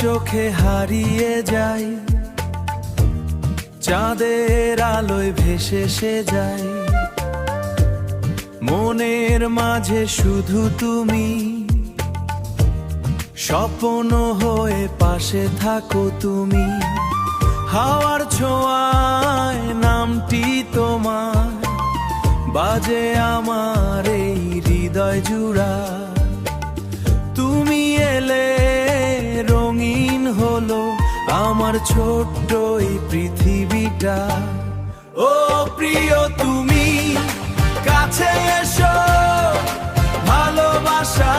চোখে হারিয়ে যাই, চাঁদের আলোয় ভেসে সে যায়। মনের মাঝে শুধু তুমি, স্বপ্ন হয়ে পাশে থাকো তুমি। হাওয়ার ছোঁয়ায় নামটি তোমার বাজে আমার এই হৃদয় জুড়া। তুমি এলে রঙিন হলো আমার ছোট্ট এই পৃথিবীটা। ও প্রিয় তুমি কাছে এসো, ভালোবাসা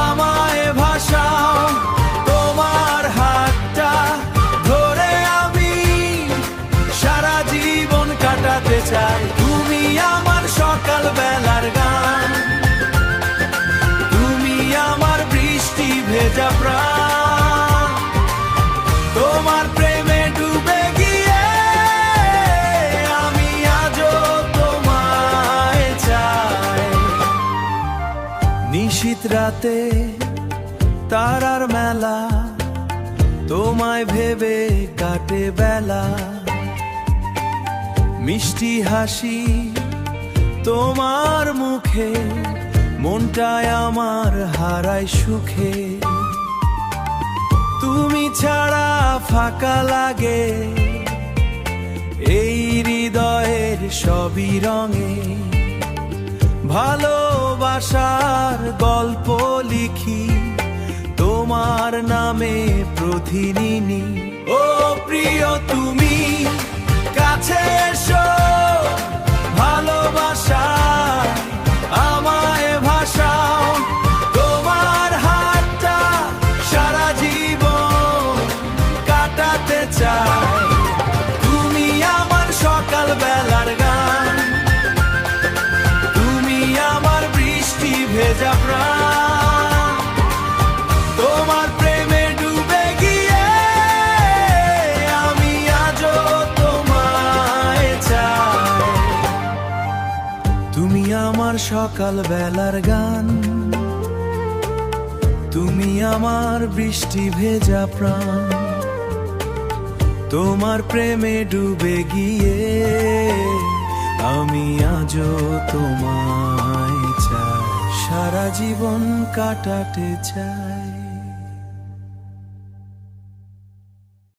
আমায় ভাষাও। তোমার হাতটা ধরে আমি সারা জীবন কাটাতে চাই। তুমি আমার সকাল বেলার গান, তুমি আমার বৃষ্টি ভেজা প্রাণ। তোমার প্রেমে ডুবে গিয়ে আমি আজও তোমায় চাই। নিশীথ রাতে তারার মেলা, তোমায় ভেবে কাটে বেলা। মিষ্টি হাসি তোমার মুখে, মনটায় আমার হারায় সুখে। তুমি ছাড়া ফাঁকা লাগে এই হৃদয়ের সবই রঙে। ভালোবাসার গল্প লিখি তোমার নামে প্রতিদিনই। ও প্রিয় তুমি কাছে এসো, ভালোবাসা আমায় ভাষাও। তোমার হাতটা সারা জীবন কাটাতে চাই। তুমি আমার সকাল বেলার গান, তুমি আমার বৃষ্টি ভেজা প্রাণ। তোমার প্রেমে ডুবে গিয়ে আমি আজও তোমায় চাই। তুমি আমার সকাল বেলার গান, তুমি আমার বৃষ্টি ভেজা প্রাণ। তোমার প্রেমে ডুবে গিয়ে আমি আজও তোমায় চাই, সারা জীবন কাটাতে চাই।